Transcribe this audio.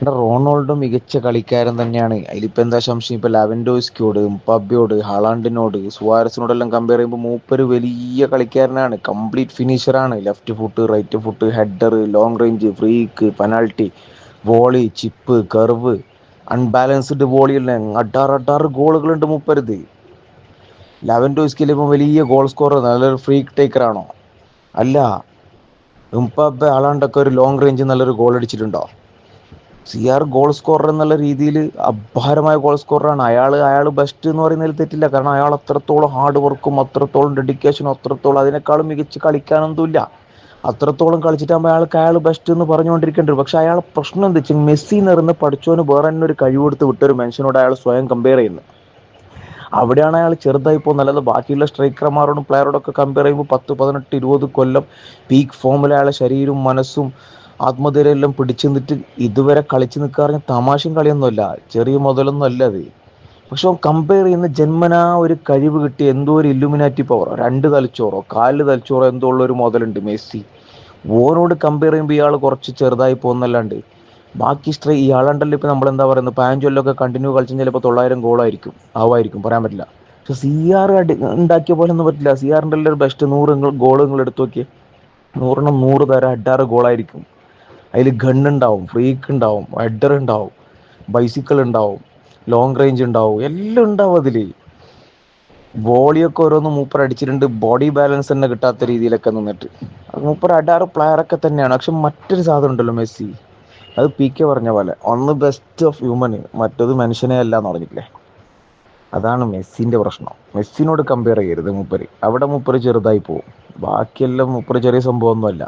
എടാ റൊണാൾഡോ മികച്ച കളിക്കാരൻ തന്നെയാണ്. അതിലിപ്പോ എന്താ സംശയം? ഇപ്പൊ ലെവൻഡോസ്കിയോട്, എംബാപ്പയോട്, ഹാളാണ്ടിനോട്, സുവാരസിനോടെല്ലാം കമ്പയർ ചെയ്യുമ്പോൾ മൂപ്പര് വലിയ കളിക്കാരനാണ്. കംപ്ലീറ്റ് ഫിനിഷറാണ്. Left foot, right foot, header, long range, free kick, penalty, volley, chip, curve, unbalanced വോളിയിൽ അട്ടാറ് ഗോളുകളുണ്ട് മൂപ്പരത്. ലെവൻഡോസ്കിയിൽ ഇപ്പം വലിയ ഗോൾ സ്കോറർ, നല്ലൊരു ഫ്രീക്ക് ടേക്കർ ആണോ? അല്ല. എംബാപ്പെ, ഹാളാണ്ടൊക്കെ ഒരു ലോങ് റേഞ്ച് നല്ലൊരു ഗോൾ അടിച്ചിട്ടുണ്ടോ? CR ഗോൾ സ്കോറർ എന്നുള്ള രീതിയിൽ അപാരമായ ഗോൾ സ്കോററാണ് അയാൾ ബെസ്റ്റ് എന്ന് പറയുന്നതിൽ തെറ്റില്ല. കാരണം അയാൾ അത്രത്തോളം ഹാർഡ് വർക്കും അത്രത്തോളം ഡെഡിക്കേഷനും അത്രത്തോളം അതിനേക്കാളും മികച്ച് കളിക്കാനൊന്നുമില്ല. അത്രത്തോളം കളിച്ചിട്ടാകുമ്പോൾ അയാൾ ബെസ്റ്റ് എന്ന് പറഞ്ഞുകൊണ്ടിരിക്കേണ്ടത്. പക്ഷെ അയാൾ പ്രശ്നം എന്താ വെച്ചാൽ മെസ്സി നിറന്ന് പഠിച്ചവന് വേറെ തന്നെ ഒരു കഴിവ് കൊടുത്ത് വിട്ടൊരു മനുഷ്യനോട് അയാൾ സ്വയം കമ്പയർ ചെയ്യുന്നത്. അവിടെയാണ് അയാൾ ചെറുതായി പോകുന്നത്. അല്ലാതെ ബാക്കിയുള്ള സ്ട്രൈക്കർമാരോടും പ്ലെയറോടൊക്കെ കമ്പയർ ചെയ്യുമ്പോൾ 10, 18, 20 കൊല്ലം പീക്ക് ഫോമിൽ അയാളെ ശരീരവും മനസ്സും ആത്മധൈര്യം പിടിച്ചു നിന്നിട്ട് ഇതുവരെ കളിച്ചു നിൽക്കുക പറഞ്ഞ തമാശയും കളിയൊന്നുമല്ല, ചെറിയ മുതലൊന്നും അല്ല അത്. പക്ഷെ അവൻ കമ്പയർ ചെയ്യുന്ന ജന്മനാ ഒരു കഴിവ് കിട്ടിയ എന്തോ ഒരു ഇല്ലുമിനാറ്റി പവറോ, രണ്ട് തലച്ചോറോ കാലില് തലച്ചോറോ എന്തോ ഉള്ള ഒരു മുതലുണ്ട് മെസ്സി. ഓനോട് കമ്പയർ ചെയ്യുമ്പോൾ ഇയാൾ കുറച്ച് ചെറുതായി പോകുന്നല്ലാണ്ട് ബാക്കി ഇയാളുണ്ടല്ലോ. ഇപ്പൊ നമ്മൾ എന്താ പറയുന്നത്, 15 കൊല്ലമൊക്കെ കണ്ടിന്യൂ കളിച്ചാൽ ചിലപ്പോൾ 900 ഗോളായിരിക്കും, ആവായിരിക്കും, പറയാൻ പറ്റില്ല. പക്ഷെ CR ഉണ്ടാക്കിയ പോലെ ഒന്നും പറ്റില്ല. CR ഒരു ബെസ്റ്റ് 100 ഗോൾ നിങ്ങൾ എടുത്തു നോക്കിയേ, 100-നും 100 തരം ഹെഡാറ് ഗോളായിരിക്കും. അതിൽ ഗണ്ണുണ്ടാവും, ഫ്രീക്ക് ഉണ്ടാവും, ഹെഡർ ഉണ്ടാവും, ബൈസിക്കിൾ ഉണ്ടാവും, ലോങ് റേഞ്ച് ഉണ്ടാവും, എല്ലാം ഉണ്ടാവും അതില്. വോളിയൊക്കെ ഓരോന്ന് മൂപ്പർ അടിച്ചിട്ടുണ്ട്, ബോഡി ബാലൻസ് തന്നെ കിട്ടാത്ത രീതിയിലൊക്കെ നിന്നിട്ട്. അത് മൂപ്പർ അഡാറ് പ്ലെയർ ഒക്കെ തന്നെയാണ്. പക്ഷെ മറ്റൊരു സാധനം ഉണ്ടല്ലോ മെസ്സി, അത് PK പറഞ്ഞ പോലെ ഒന്ന് ബെസ്റ്റ് ഓഫ് ഹ്യൂമന്, മറ്റത് മനുഷ്യനെ അല്ല എന്ന് പറഞ്ഞിട്ടില്ലേ. അതാണ് മെസ്സിന്റെ പ്രശ്നം. മെസ്സിനോട് കമ്പയർ ചെയ്യരുത് മൂപ്പര്, അവിടെ മൂപ്പര് ചെറുതായി പോകും. ബാക്കിയെല്ലാം മൂപ്പര് ചെറിയ സംഭവമൊന്നുമല്ല.